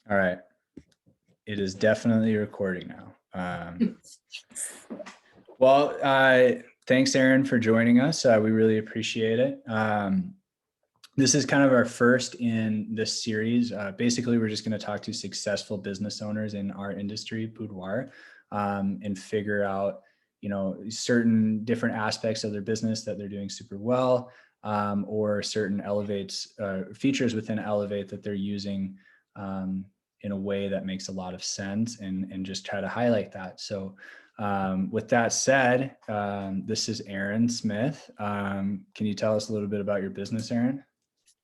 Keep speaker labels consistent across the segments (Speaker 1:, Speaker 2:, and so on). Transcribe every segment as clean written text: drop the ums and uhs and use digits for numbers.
Speaker 1: All right. It is definitely recording now. Thanks, Erin, for joining us. We really appreciate it. This is kind of our first in this series. Basically, we're just going to talk to successful business owners in our industry, boudoir, and figure out, certain different aspects of their business that they're doing super well, or certain features within Elevate that they're using in a way that makes a lot of sense, and just try to highlight that. So with that said, this is Erin Smith. Can you tell us a little bit about your business, Erin?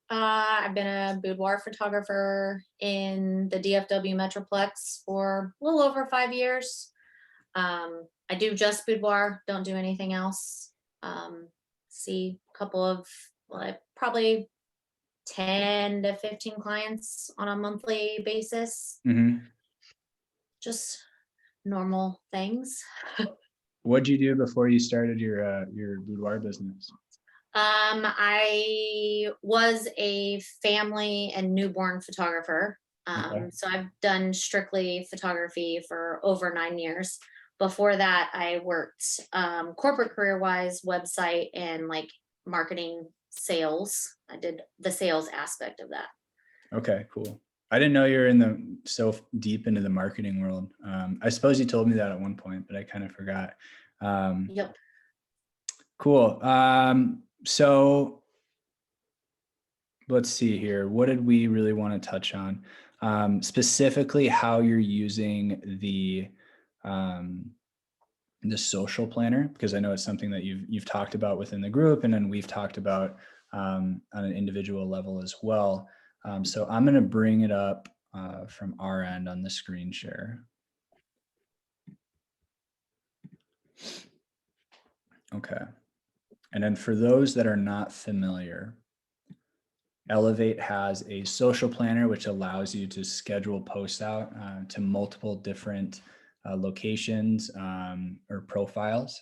Speaker 2: I've been a boudoir photographer in the DFW Metroplex for a little over 5 years. I do just boudoir, don't do anything else. See a couple of probably 10 to 15 clients on a monthly basis.
Speaker 1: Mm-hmm.
Speaker 2: Just normal things.
Speaker 1: What'd you do before you started your boudoir business?
Speaker 2: I was a family and newborn photographer.
Speaker 1: Okay.
Speaker 2: So I've done strictly photography for over 9 years. Before that, I worked corporate career wise, website and like marketing, sales. I did the sales aspect of that.
Speaker 1: Okay, cool. I didn't know you were so deep into the marketing world. I suppose you told me that at one point, but I kind of forgot.
Speaker 2: Yep.
Speaker 1: Cool. So let's see here. What did we really want to touch on? Specifically how you're using the social planner, because I know it's something that you've talked about within the group, and then we've talked about on an individual level as well. So I'm going to bring it up from our end on the screen share. Okay. And then for those that are not familiar, Elevate has a social planner, which allows you to schedule posts out to multiple different locations or profiles.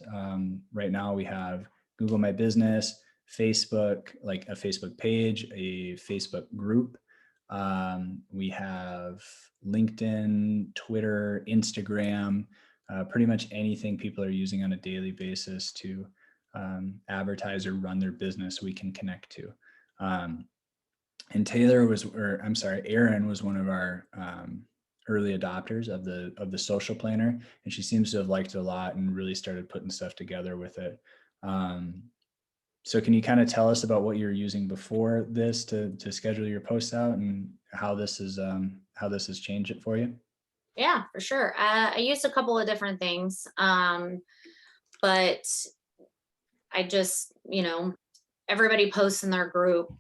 Speaker 1: Right now we have Google My Business, Facebook, like a Facebook page, a Facebook group. We have LinkedIn, Twitter, Instagram, pretty much anything people are using on a daily basis to advertise or run their business, we can connect to. And Erin was one of our early adopters of the social planner, and she seems to have liked it a lot and really started putting stuff together with it. So can you kind of tell us about what you're using before this to schedule your posts out, and how this has changed it for you?
Speaker 2: Yeah, for sure. I used a couple of different things. But I just, everybody posts in their group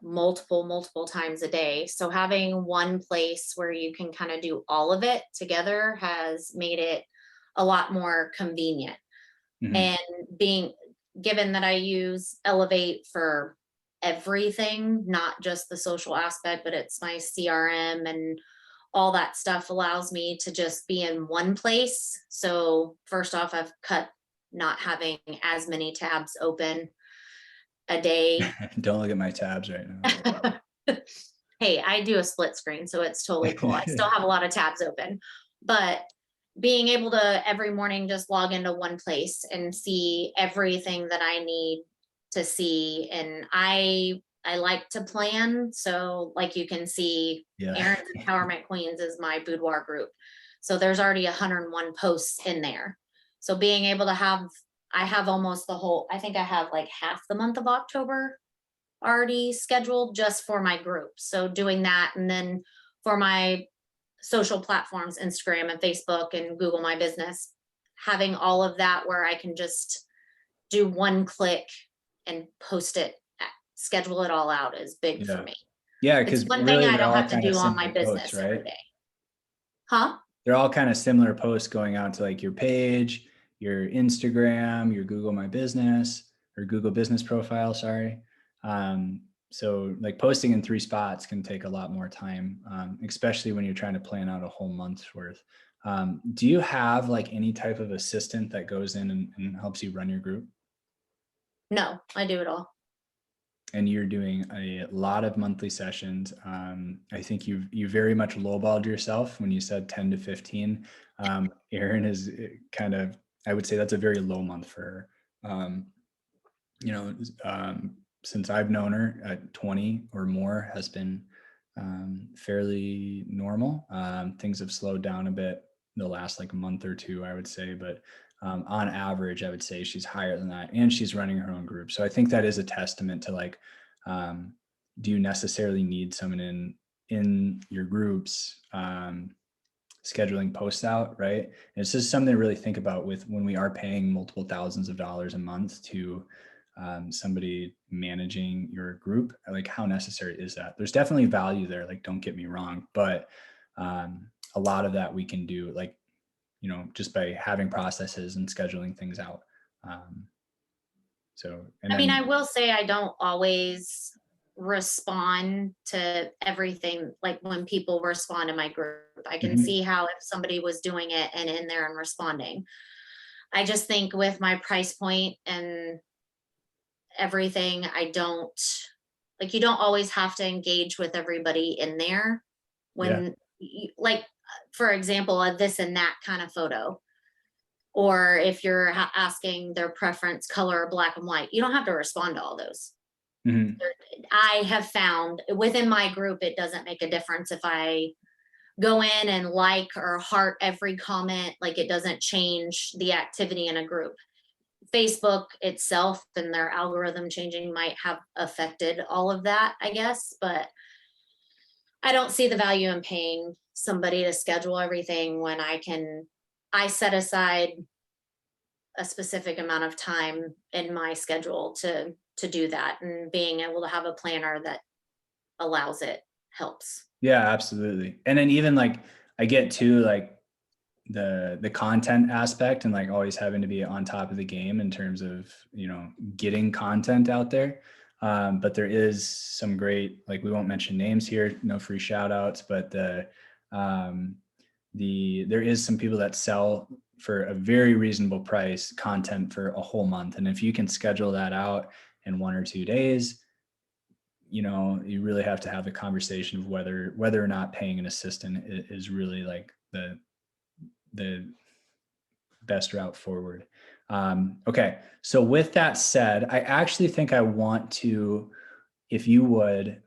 Speaker 2: multiple times a day. So having one place where you can kind of do all of it together has made it a lot more convenient.
Speaker 1: Mm-hmm.
Speaker 2: And being given that I use Elevate for everything, not just the social aspect, but it's my CRM and all that stuff, allows me to just be in one place. So first off, I've cut not having as many tabs open a day.
Speaker 1: Don't look at my tabs right now.
Speaker 2: Hey, I do a split screen, so it's totally cool. I still have a lot of tabs open, but being able to every morning just log into one place and see everything that I need to see. And I like to plan. So like you can see,
Speaker 1: Yeah.
Speaker 2: Erin's Empowerment Queens is my boudoir group. So there's already 101 posts in there. So being able to I have almost I think I have like half the month of October already scheduled just for my group. So doing that, and then for my social platforms, Instagram and Facebook and Google My Business, having all of that where I can just do one click and post it, schedule it all out is big for me.
Speaker 1: Yeah, because
Speaker 2: it's one
Speaker 1: really
Speaker 2: thing I
Speaker 1: they're
Speaker 2: don't
Speaker 1: all
Speaker 2: have to
Speaker 1: kind of
Speaker 2: do on my
Speaker 1: similar
Speaker 2: business
Speaker 1: posts,
Speaker 2: every
Speaker 1: right?
Speaker 2: day. Huh?
Speaker 1: They're all kind of similar posts going out to like your page, your Instagram, your Google My Business or Google Business Profile, sorry. So like posting in 3 spots can take a lot more time, especially when you're trying to plan out a whole month's worth. Do you have like any type of assistant that goes in and helps you run your group?
Speaker 2: No, I do it all.
Speaker 1: and you're doing a lot of monthly sessions. I think you very much lowballed yourself when you said 10 to 15. Erin is kind of, I would say that's a very low month for her. You know, since I've known her, at 20 or more has been fairly normal. Things have slowed down a bit the last like month or two, I would say, but on average, I would say she's higher than that, and she's running her own group. So I think that is a testament to like, do you necessarily need someone in your groups scheduling posts out, right? And it's just something to really think about with when we are paying multiple thousands of dollars a month to somebody managing your group. Like, how necessary is that? There's definitely value there, like, don't get me wrong, but a lot of that we can do, like, you know, just by having processes and scheduling things out. So, and
Speaker 2: I mean,
Speaker 1: then,
Speaker 2: I will say I don't always respond to everything. Like when people respond to my group, I can
Speaker 1: Mhm.
Speaker 2: see how if somebody was doing it and in there and responding. I just think with my price point and everything, I don't, like, you don't always have to engage with everybody in there
Speaker 1: Yeah.
Speaker 2: when you, like, for example, a this and that kind of photo. Or if you're asking their preference, color, black and white, you don't have to respond to all those.
Speaker 1: Mhm.
Speaker 2: I have found within my group, it doesn't make a difference if I go in and like or heart every comment, like it doesn't change the activity in a group. Facebook itself and their algorithm changing might have affected all of that, I guess, but I don't see the value in paying somebody to schedule everything when I set aside a specific amount of time in my schedule to do that, and being able to have a planner that allows it helps.
Speaker 1: Yeah, absolutely. And then even like, I get to like the content aspect and like always having to be on top of the game in terms of, you know, getting content out there. But there is some great, like, we won't mention names here, no free shout outs, but um, there is some people that sell for a very reasonable price content for a whole month. And if you can schedule that out in 1 or 2 days, you know, you really have to have the conversation of whether or not paying an assistant is really like the best route forward. Okay, so with that said, I actually think I want to, if you would,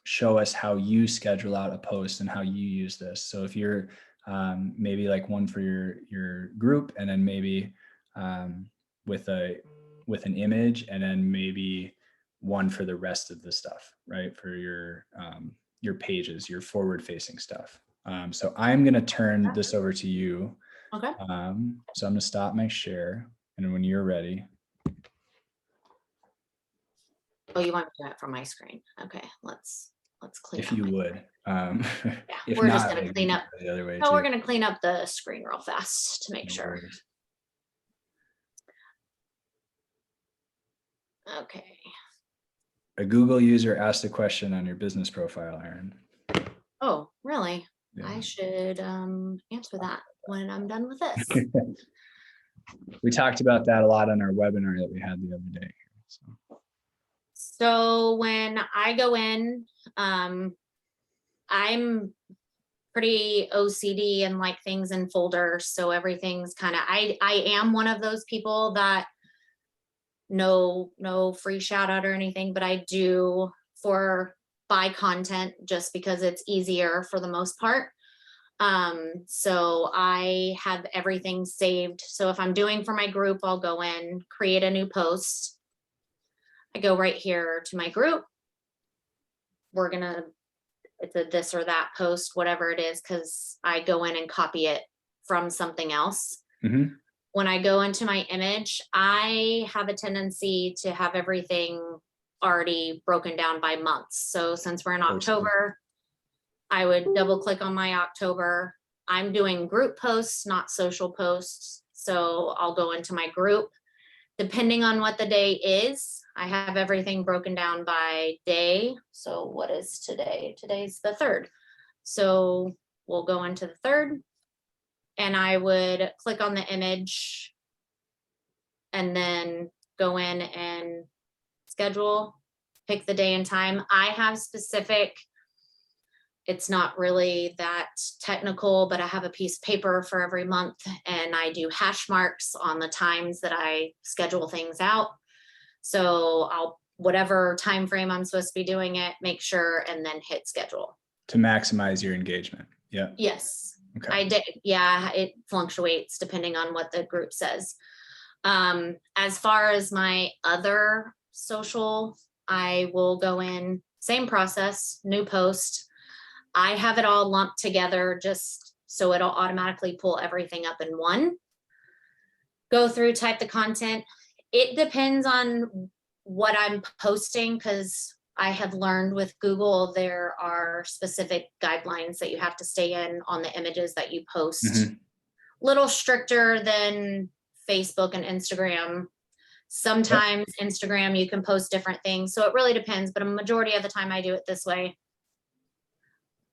Speaker 1: show us how you schedule out a post and how you use this. So if you're maybe like one for your group, and then maybe with an image, and then maybe one for the rest of the stuff, right? For your pages, your forward facing stuff. So I'm going to turn this over to you.
Speaker 2: Okay.
Speaker 1: So I'm going to stop my share, and when you're ready.
Speaker 2: Oh, you want to do that from my screen? Okay, let's clean
Speaker 1: If
Speaker 2: up
Speaker 1: you
Speaker 2: my,
Speaker 1: would.
Speaker 2: yeah,
Speaker 1: If
Speaker 2: we're just
Speaker 1: not,
Speaker 2: gonna
Speaker 1: like, we
Speaker 2: clean
Speaker 1: can
Speaker 2: up.
Speaker 1: go the other way
Speaker 2: No, we're
Speaker 1: too.
Speaker 2: gonna clean up the screen real fast to make
Speaker 1: No
Speaker 2: sure.
Speaker 1: worries.
Speaker 2: Okay.
Speaker 1: A Google user asked a question on your business profile, Erin.
Speaker 2: Oh, really?
Speaker 1: Yeah.
Speaker 2: I should answer that when I'm done with this.
Speaker 1: We talked about that a lot on our webinar that we had the other day.
Speaker 2: So when I go in, I'm pretty OCD and like things in folders. So everything's kind of, I am one of those people that no free shout out or anything, but I do for buy content just because it's easier for the most part. So I have everything saved. So if I'm doing for my group, I'll go in, create a new post. I go right here to my group. It's a this or that post, whatever it is, because I go in and copy it from something else.
Speaker 1: Mm-hmm.
Speaker 2: When I go into my image, I have a tendency to have everything already broken down by months. So since we're in October, I would double click on my October. I'm doing group posts, not social posts. So I'll go into my group. Depending on what the day is, I have everything broken down by day. So what is today? Today's the 3rd. So we'll go into the 3rd, and I would click on the image and then go in and schedule. pick the day and time. I have specific, it's not really that technical, but I have a piece of paper for every month and I do hash marks on the times that I schedule things out. So I'll, whatever time frame I'm supposed to be doing it, make sure, and then hit schedule.
Speaker 1: To maximize your engagement. Yeah.
Speaker 2: Yes,
Speaker 1: Okay.
Speaker 2: I did. Yeah, it fluctuates depending on what the group says. As far as my other social, I will go in, same process, new post. I have it all lumped together just so it'll automatically pull everything up in one. Go through, type the content. It depends on what I'm posting, because I have learned with Google, there are specific guidelines that you have to stay in on the images that you post.
Speaker 1: Mhm.
Speaker 2: Little stricter than Facebook and Instagram. Sometimes Instagram, you can post different things. So it really depends, but a majority of the time I do it this way.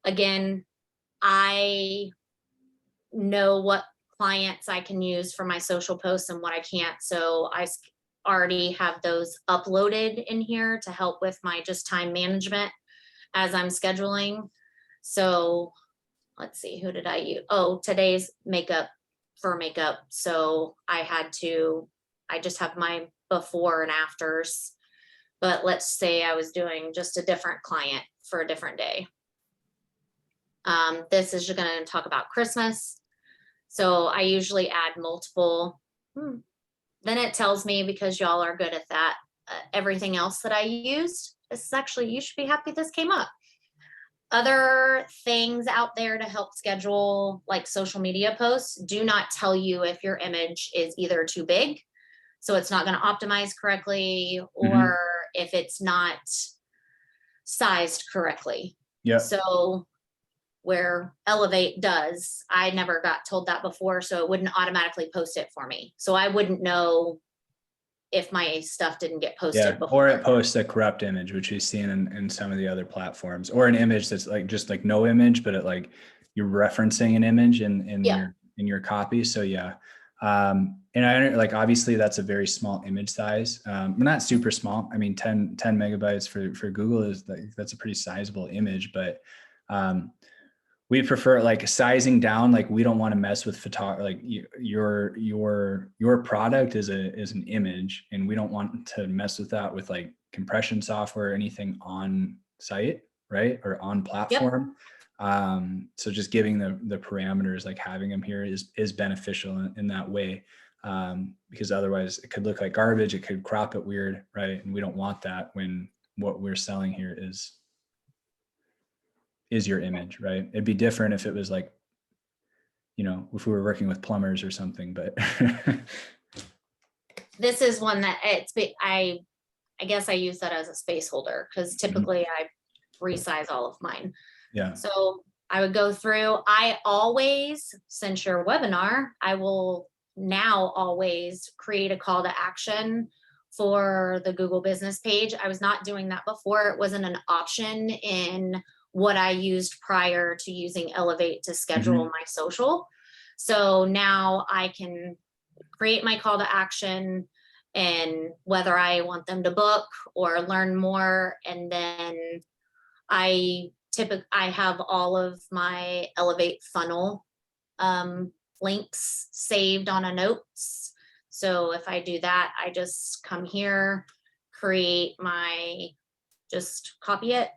Speaker 2: Again, I know what clients I can use for my social posts and what I can't. So I already have those uploaded in here to help with my just time management as I'm scheduling. So let's see, who did I use? Oh, today's makeup for makeup. So I just have my before and afters. But let's say I was doing just a different client for a different day. This is going to talk about Christmas. So I usually add multiple. Then it tells me, because y'all are good at that, everything else that I used. This is actually, you should be happy this came up. Other things out there to help schedule like social media posts do not tell you if your image is either too big, so it's not going to optimize correctly, or if it's not sized correctly.
Speaker 1: Yeah.
Speaker 2: So where Elevate does, I never got told that before, so it wouldn't automatically post it for me. So I wouldn't know if my stuff didn't get posted before.
Speaker 1: Or it posts a corrupt image, which we've seen in some of the other platforms, or an image that's like just like no image, but it like you're referencing an image in your copy. So yeah. And I like, obviously that's a very small image size. Not super small. I mean, 10 megabytes for Google is like, that's a pretty sizable image, but we prefer like sizing down. Like we don't want to mess with like your product is an image, and we don't want to mess with that with like compression software or anything on site, right? Or on platform. So just giving the parameters, like having them here is beneficial in that way. Because otherwise it could look like garbage. It could crop it weird, right? And we don't want that when what we're selling here is your image, right? It'd be different if it was like, if we were working with plumbers or something, but
Speaker 2: this is one that I guess I use that as a space holder, because typically I resize all of mine.
Speaker 1: Yeah.
Speaker 2: So I would go through, I always, since your webinar, I will now always create a call to action for the Google business page. I was not doing that before. It wasn't an option in what I used prior to using Elevate to schedule my social. So now I can create my call to action, and whether I want them to book or learn more. And then I have all of my Elevate funnel links saved on a notes. So if I do that, I just come here, just copy it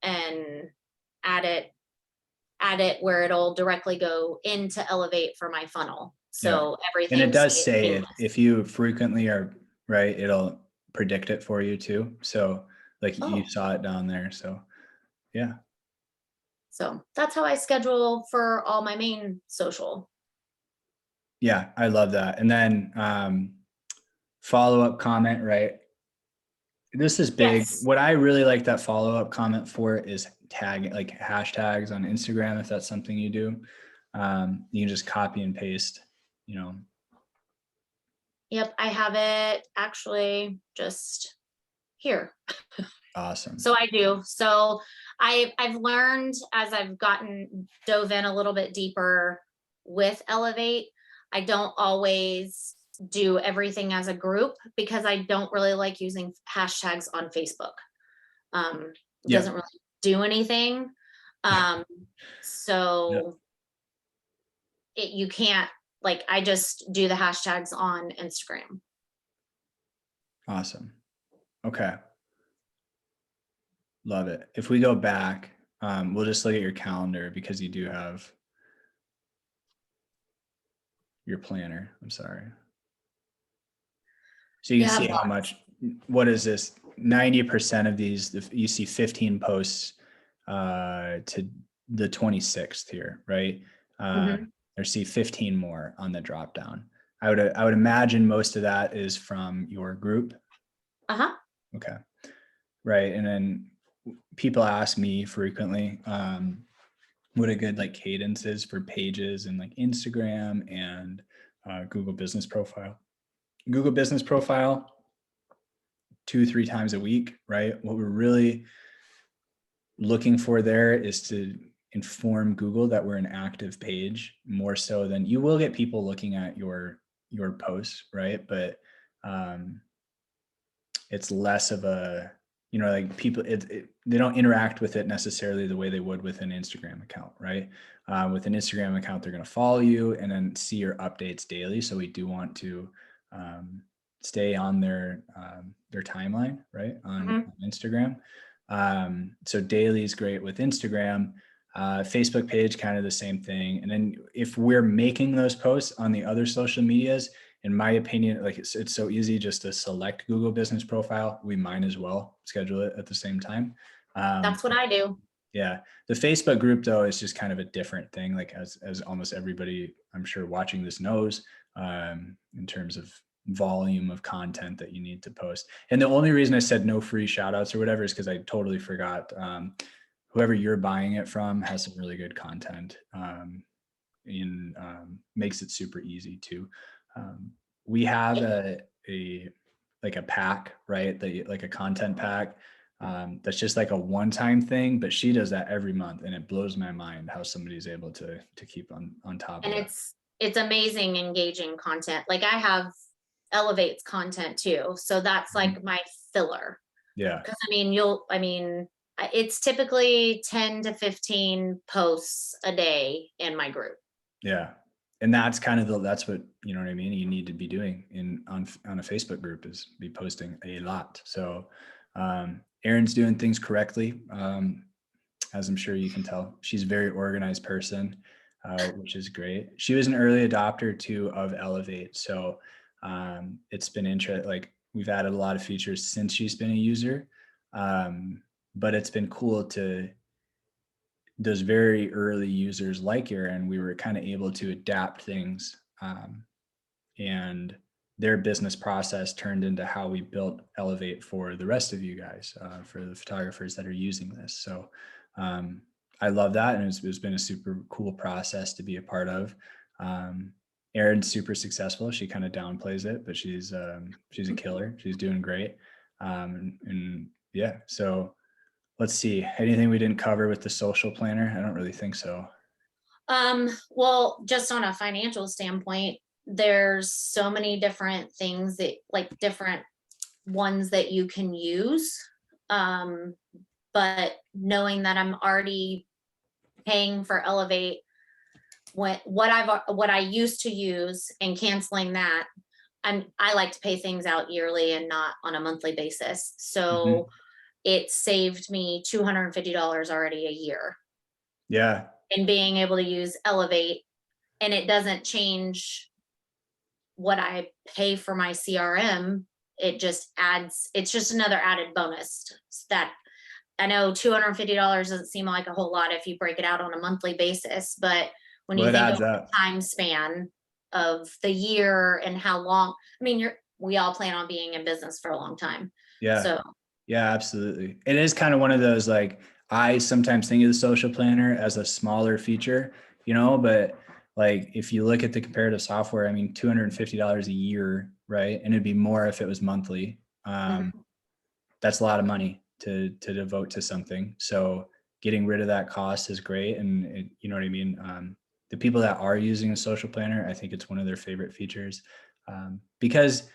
Speaker 2: and add it where it'll directly go into Elevate for my funnel. So everything.
Speaker 1: And it does say if you frequently are, right, it'll predict it for you too. So like you saw it down there. So yeah.
Speaker 2: So that's how I schedule for all my main social.
Speaker 1: Yeah, I love that. And then follow-up comment, right? This is big.
Speaker 2: Yes.
Speaker 1: What I really like that follow-up comment for is tagging, like hashtags on Instagram. If that's something you do, you can just copy and paste,
Speaker 2: Yep, I have it actually just here.
Speaker 1: Awesome.
Speaker 2: So I do. So I've learned, as I've dove in a little bit deeper with Elevate, I don't always do everything as a group because I don't really like using hashtags on Facebook. It
Speaker 1: Yeah.
Speaker 2: doesn't really do anything. Um,
Speaker 1: Yeah.
Speaker 2: so you can't, like, I just do the hashtags on Instagram.
Speaker 1: Awesome. Okay. Love it. If we go back, we'll just look at your calendar because you do have your planner. I'm sorry. So you can
Speaker 2: Yeah,
Speaker 1: see how much, what is this? 90% of these, you see 15 posts to the 26th here, right?
Speaker 2: mm-hmm.
Speaker 1: Or see 15 more on the drop down. I would imagine most of that is from your group.
Speaker 2: Uh-huh.
Speaker 1: Okay. Right. And then people ask me frequently, what a good like cadence is for pages and like Instagram and Google Business Profile. Google Business Profile, 2-3 times a week, right? What we're really looking for there is to inform Google that we're an active page more so than you will get people looking at your posts, right? But it's less of a, like people, they don't interact with it necessarily the way they would with an Instagram account, right? With an Instagram account, they're going to follow you and then see your updates daily. So we do want to stay on their timeline, right? On Instagram. So daily is great with Instagram. Facebook page, kind of the same thing. And then if we're making those posts on the other social medias, in my opinion, like it's so easy just to select Google Business Profile. We might as well schedule it at the same time.
Speaker 2: That's what I do.
Speaker 1: Yeah. The Facebook group though is just kind of a different thing, like as almost everybody I'm sure watching this knows, in terms of volume of content that you need to post. And the only reason I said no free shout outs or whatever is because I totally forgot. Whoever you're buying it from has some really good content. Makes it super easy too. We have a like a pack, right? Like a content pack. That's just like a one-time thing, but she does that every month, and it blows my mind how somebody's able to keep on top of
Speaker 2: And
Speaker 1: that.
Speaker 2: it's amazing engaging content. Like I have Elevate's content too. So that's like my filler.
Speaker 1: Yeah,
Speaker 2: Because it's typically 10 to 15 posts a day in my group.
Speaker 1: yeah, and that's kind of that's what you know what I mean. You need to be doing on a Facebook group is be posting a lot. So, Erin's doing things correctly. As I'm sure you can tell. She's a very organized person, which is great. She was an early adopter too of Elevate. So it's been interesting. Like we've added a lot of features since she's been a user. But it's been cool to those very early users like Erin, we were kind of able to adapt things. And their business process turned into how we built Elevate for the rest of you guys, for the photographers that are using this. So I love that. And it's been a super cool process to be a part of. Erin's super successful. She kind of downplays it, but she's a killer. She's doing great. And yeah, so let's see, anything we didn't cover with the social planner? I don't really think so.
Speaker 2: Well, just on a financial standpoint, there's so many different things that like different ones that you can use. But knowing that I'm already paying for Elevate, what I used to use and canceling that, I like to pay things out yearly and not on a monthly basis. So it saved me $250 already a year.
Speaker 1: Yeah.
Speaker 2: And being able to use Elevate, and it doesn't change what I pay for my CRM. It just adds, it's just another added bonus that I know $250 doesn't seem like a whole lot if you break it out on a monthly basis, but when
Speaker 1: Well,
Speaker 2: you
Speaker 1: it
Speaker 2: think
Speaker 1: adds
Speaker 2: of the
Speaker 1: up.
Speaker 2: time span of the year and how long, we all plan on being in business for a long time.
Speaker 1: Yeah.
Speaker 2: So
Speaker 1: Yeah, absolutely. It is kind of one of those, like, I sometimes think of the social planner as a smaller feature, but like if you look at the comparative software, I mean, $250 a year, right? And it'd be more if it was monthly. That's a lot of money to devote to something. So getting rid of that cost is great. And you know what I mean? The people that are using a social planner, I think it's one of their favorite features. Because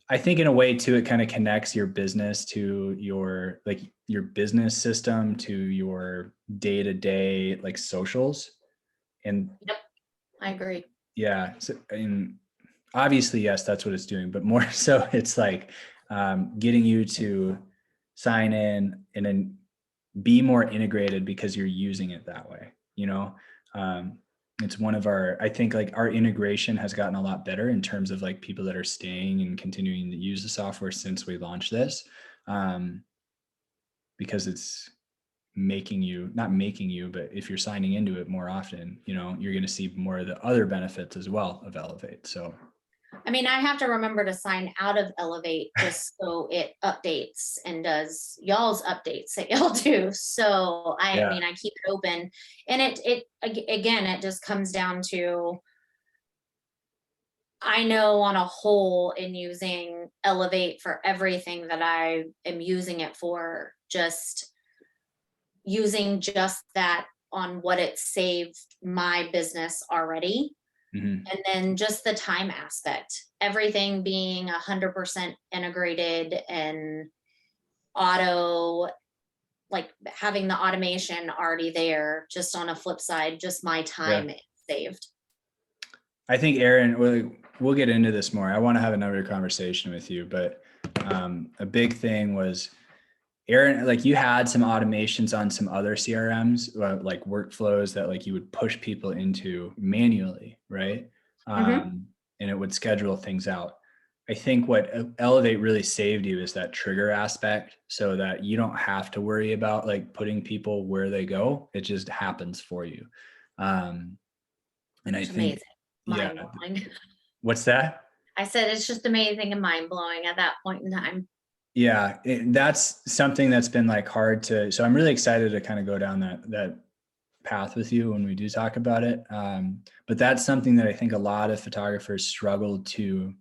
Speaker 1: I think in a way too, it kind of connects your business to your, like your business system to your day-to-day like socials. And
Speaker 2: Yep, I agree.
Speaker 1: yeah, so, and obviously, yes, that's what it's doing, but more so it's like getting you to sign in and then be more integrated because you're using it that way, you know? Um, it's one of our, I think like our integration has gotten a lot better in terms of like people that are staying and continuing to use the software since we launched this. Um, because it's making you, not making you, but if you're signing into it more often, you know, you're going to see more of the other benefits as well of Elevate. So
Speaker 2: I mean, I have to remember to sign out of Elevate just so it updates and does y'all's updates that y'all do. So I
Speaker 1: yeah,
Speaker 2: mean, I keep it open, and again, it just comes down to, I know on a whole in using Elevate for everything that I am using it for, just using just that on what it saved my business already.
Speaker 1: mhm,
Speaker 2: And then just the time aspect, everything being 100% integrated and auto, like having the automation already there, just on a flip side, just my
Speaker 1: yeah.
Speaker 2: time it saved.
Speaker 1: I think Erin, we'll get into this more. I want to have another conversation with you, but a big thing was Erin, like you had some automations on some other CRMs, like workflows that like you would push people into manually, right?
Speaker 2: Hmm.
Speaker 1: And it would schedule things out. I think what Elevate really saved you is that trigger aspect so that you don't have to worry about like putting people where they go. It just happens for you. Um, and I
Speaker 2: It's
Speaker 1: think,
Speaker 2: amazing,
Speaker 1: yeah,
Speaker 2: mind blowing.
Speaker 1: what's that?
Speaker 2: I said it's just amazing and mind blowing at that point in time.
Speaker 1: Yeah, that's something that's been like hard to. So I'm really excited to kind of go down that path with you when we do talk about it. But that's something that I think a lot of photographers struggle to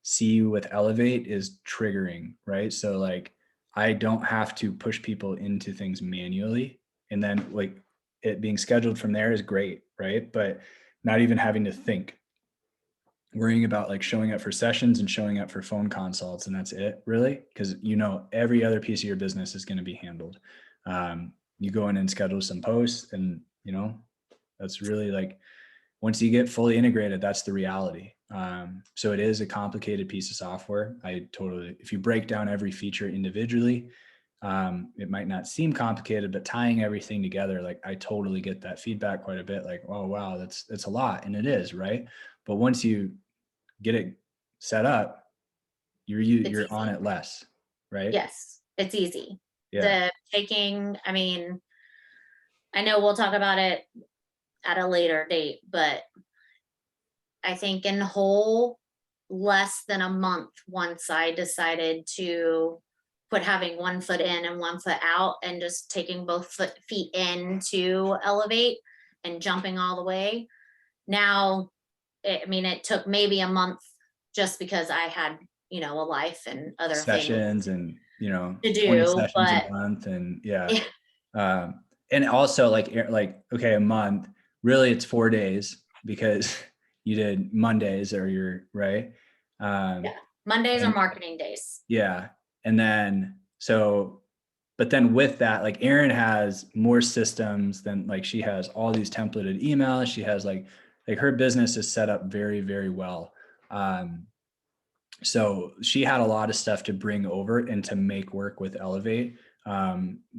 Speaker 1: see with Elevate is triggering, right? So like I don't have to push people into things manually, and then like it being scheduled from there is great, right? But not even having to think, worrying about like showing up for sessions and showing up for phone consults, and that's it really, because you know every other piece of your business is going to be handled. You go in and schedule some posts, and you know that's really like once you get fully integrated, that's the reality. So it is a complicated piece of software. I totally, if you break down every feature individually, it might not seem complicated, but tying everything together, like I totally get that feedback quite a bit. Like, oh wow, that's a lot, and it is, right? But once you get it set up,
Speaker 2: It's
Speaker 1: you're on
Speaker 2: easy.
Speaker 1: it less, right?
Speaker 2: Yes, it's easy.
Speaker 1: Yeah.
Speaker 2: I mean, I know we'll talk about it at a later date, but I think in whole, less than a month, once I decided to quit having one foot in and one foot out and just taking both feet in to Elevate and jumping all the way. Now, I mean, it took maybe a month just because I had, a life and other things
Speaker 1: Sessions and, you know,
Speaker 2: to
Speaker 1: 20
Speaker 2: do,
Speaker 1: sessions a
Speaker 2: but
Speaker 1: month, and yeah. And also like, okay, a month, really it's 4 days because you did Mondays or you're right. Um,
Speaker 2: yeah, Mondays are
Speaker 1: and
Speaker 2: marketing days.
Speaker 1: yeah. And then, so, but then with that, like Erin has more systems than like she has all these templated emails. She has like her business is set up very, very well. So she had a lot of stuff to bring over and to make work with Elevate,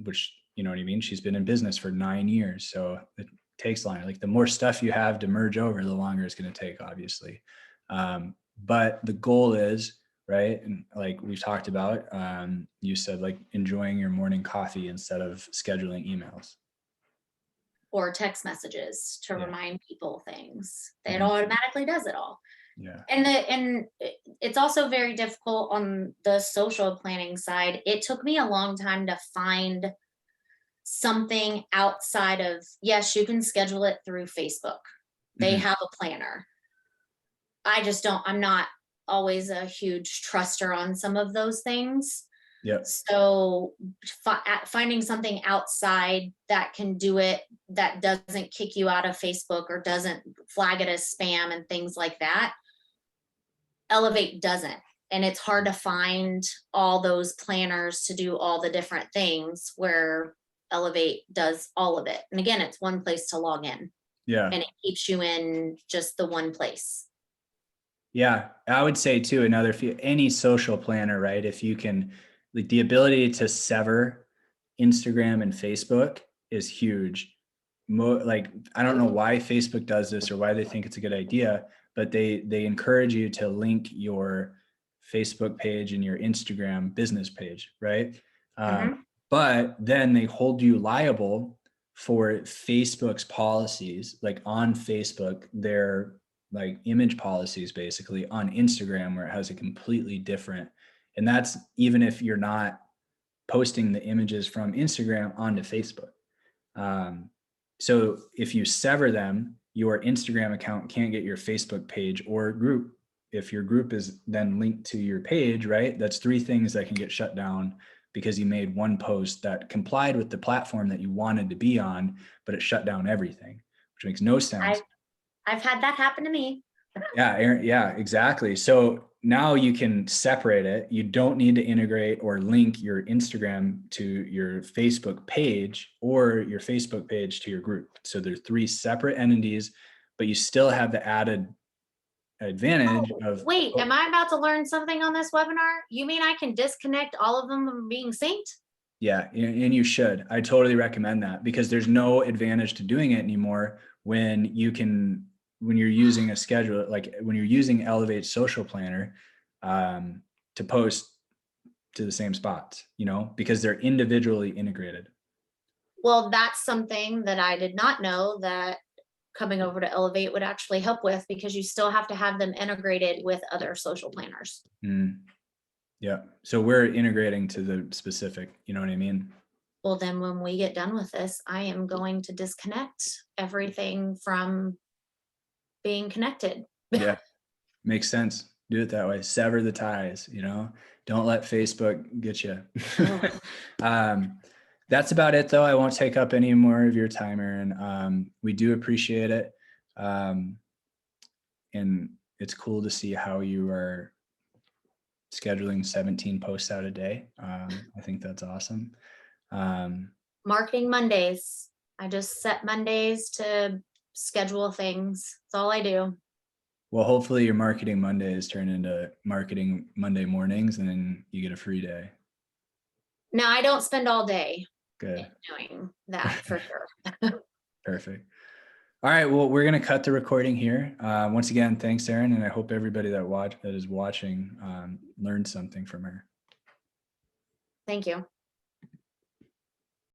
Speaker 1: which, you know what I mean? She's been in business for 9 years. So it takes longer. Like the more stuff you have to merge over, the longer it's going to take, obviously. But the goal is, right. And like we've talked about, you said like enjoying your morning coffee instead of scheduling emails.
Speaker 2: Or text messages to
Speaker 1: Yeah.
Speaker 2: remind people things. It
Speaker 1: Mhm.
Speaker 2: automatically does it all.
Speaker 1: Yeah.
Speaker 2: And it's also very difficult on the social planning side. It took me a long time to find something outside of, yes, you can schedule it through Facebook. They
Speaker 1: Mhm.
Speaker 2: have a planner. I'm not always a huge truster on some of those things.
Speaker 1: Yep.
Speaker 2: So finding something outside that can do it, that doesn't kick you out of Facebook or doesn't flag it as spam and things like that, Elevate doesn't. And it's hard to find all those planners to do all the different things where Elevate does all of it. And again, it's one place to log in
Speaker 1: Yeah.
Speaker 2: and it keeps you in just the one place.
Speaker 1: Yeah. I would say too, any social planner, right? If you can, like, the ability to sever Instagram and Facebook is huge. Like, I don't know why Facebook does this or why they think it's a good idea, but they encourage you to link your Facebook page and your Instagram business page, right? But then they hold you liable for Facebook's policies, like on Facebook, their like image policies basically on Instagram, where it has a completely different, and that's even if you're not posting the images from Instagram onto Facebook. So if you sever them, your Instagram account can't get your Facebook page or group. If your group is then linked to your page, right? That's three things that can get shut down because you made one post that complied with the platform that you wanted to be on, but it shut down everything, which makes no sense.
Speaker 2: I've had that happen to me.
Speaker 1: Yeah, Erin, yeah, exactly. So now you can separate it. You don't need to integrate or link your Instagram to your Facebook page or your Facebook page to your group. So there's three separate entities, but you still have the added advantage of.
Speaker 2: Wait, am I about to learn something on this webinar? You mean I can disconnect all of them from being synced?
Speaker 1: Yeah, and you should. I totally recommend that because there's no advantage to doing it anymore when you're using a schedule, like when you're using Elevate Social Planner to post to the same spots, because they're individually integrated.
Speaker 2: Well, that's something that I did not know that coming over to Elevate would actually help with, because you still have to have them integrated with other social planners.
Speaker 1: Yeah. So we're integrating to the specific, you know what I mean?
Speaker 2: Well, then when we get done with this, I am going to disconnect everything from being connected.
Speaker 1: Yeah. Makes sense. Do it that way. Sever the ties, don't let Facebook get you. That's about it though. I won't take up any more of your time, Erin. We do appreciate it. And it's cool to see how you are scheduling 17 posts out a day. I think that's awesome.
Speaker 2: Marketing Mondays. I just set Mondays to schedule things. That's all I do.
Speaker 1: Well, hopefully your Marketing Mondays turn into Marketing Monday mornings and then you get a free day.
Speaker 2: No, I don't spend all day
Speaker 1: Good.
Speaker 2: doing that for sure.
Speaker 1: Perfect. All right. Well, we're going to cut the recording here. Once again, thanks, Erin. And I hope everybody that is watching learned something from her.
Speaker 2: Thank you.